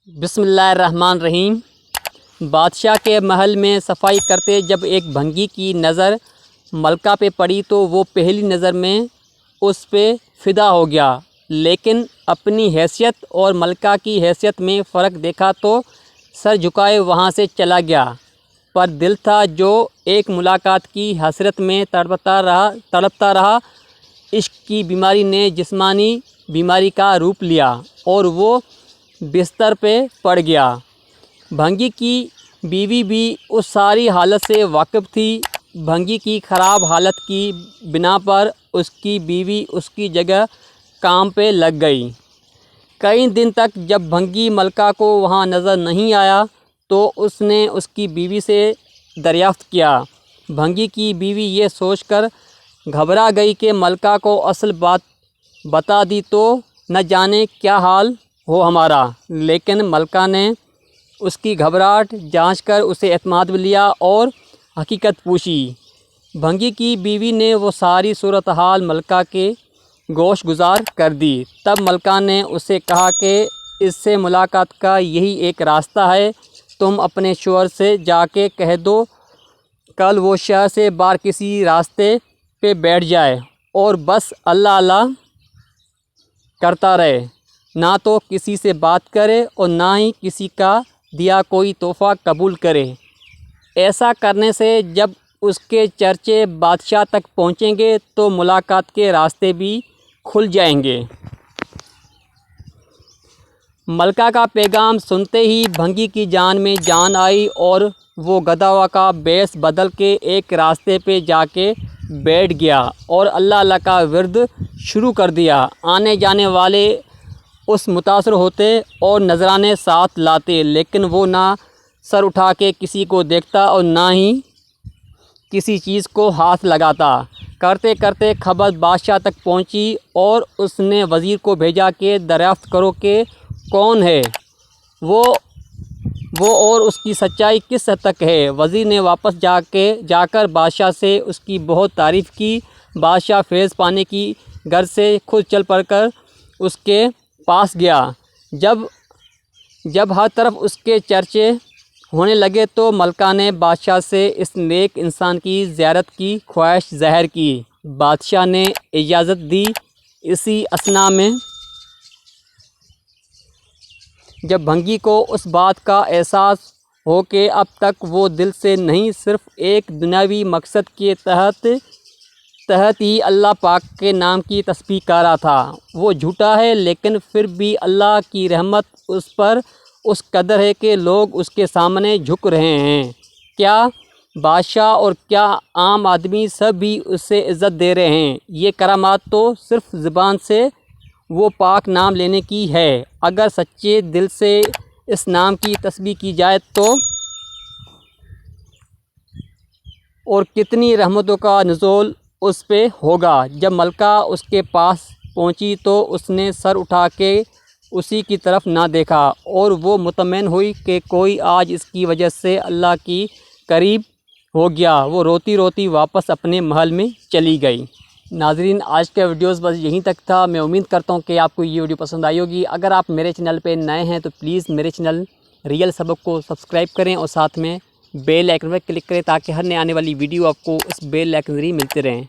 बिस्मिल्लाहिर्रहमानिर्रहीम। बादशाह के महल में सफाई करते जब एक भंगी की नज़र मलका पे पड़ी तो वो पहली नज़र में उस पे फ़िदा हो गया, लेकिन अपनी हैसियत और मलका की हैसियत में फ़र्क देखा तो सर झुकाए वहाँ से चला गया। पर दिल था जो एक मुलाकात की हसरत में तड़पता रहा। इश्क की बीमारी ने जिस्मानी बीमारी का रूप लिया और वो बिस्तर पे पड़ गया। भंगी की बीवी भी उस सारी हालत से वाकिफ़ थी। भंगी की ख़राब हालत की बिना पर उसकी बीवी उसकी जगह काम पे लग गई। कई दिन तक जब भंगी मलका को वहाँ नज़र नहीं आया तो उसने उसकी बीवी से दरियाफ़्त किया। भंगी की बीवी ये सोचकर घबरा गई कि मलका को असल बात बता दी तो न जाने क्या हाल हो हमारा, लेकिन मलका ने उसकी घबराहट जांचकर उसे एतमाद में लिया और हकीकत पूछी। भंगी की बीवी ने वो सारी सूरत हाल मलका के गोश गुजार कर दी। तब मलका ने उसे कहा कि इससे मुलाकात का यही एक रास्ता है, तुम अपने शौहर से जाके कह दो कल वो शहर से बाहर किसी रास्ते पे बैठ जाए और बस अल्लाह अल्लाह करता रहे, ना तो किसी से बात करे और ना ही किसी का दिया कोई तोहफ़ा कबूल करे। ऐसा करने से जब उसके चर्चे बादशाह तक पहुँचेंगे तो मुलाकात के रास्ते भी खुल जाएंगे। मलका का पैगाम सुनते ही भंगी की जान में जान आई और वो गदवा का बेस बदल के एक रास्ते पे जाके बैठ गया और अल्लाह अल्लाह का विर्द शुरू कर दिया। आने जाने वाले उस मुतासर होते और नजराने साथ लाते, लेकिन वो ना सर उठा के किसी को देखता और ना ही किसी चीज़ को हाथ लगाता। करते करते खबर बादशाह तक पहुंची और उसने वज़ीर को भेजा कि दरियाफ़्त करो कि कौन है वो और उसकी सच्चाई किस हद तक है। वज़ीर ने वापस जाकर बादशाह से उसकी बहुत तारीफ़ की। बादशाह फैज़ पाने की गर्ज से खुद चल पड़कर उसके पास गया। जब हर तरफ उसके चर्चे होने लगे तो मलका ने बादशाह से इस नेक इंसान की ज़ियारत की ख्वाहिश ज़ाहिर की। बादशाह ने इजाज़त दी। इसी असना में जब भंगी को उस बात का एहसास हो कि अब तक वो दिल से नहीं सिर्फ़ एक दुनियावी मकसद के तहत ही अल्लाह पाक के नाम की तस्बीह कर रहा था। वो झूठा है, लेकिन फिर भी अल्लाह की रहमत उस पर उस कदर है कि लोग उसके सामने झुक रहे हैं। क्या बादशाह और क्या आम आदमी सब भी उससे इज़्ज़त दे रहे हैं। ये करामात तो सिर्फ़ ज़ुबान से वो पाक नाम लेने की है। अगर सच्चे दिल से इस नाम की तस्बीह की जाए तो और कितनी रहमतों का नुज़ूल उस पे होगा। जब मलका उसके पास पहुंची तो उसने सर उठा के उसी की तरफ ना देखा और वो मुतमईन हुई कि कोई आज इसकी वजह से अल्लाह की करीब हो गया। वो रोती रोती वापस अपने महल में चली गई। नाज़रीन, आज का वीडियोस बस यहीं तक था। मैं उम्मीद करता हूँ कि आपको ये वीडियो पसंद आई होगी। अगर आप मेरे चैनल पे नए हैं तो प्लीज़ मेरे चैनल रियल सबक को सब्सक्राइब करें और साथ में बेल आइकन पर क्लिक करें ताकि हर नए आने वाली वीडियो आपको उस बेल आइकन ज़रिए मिलते रहें।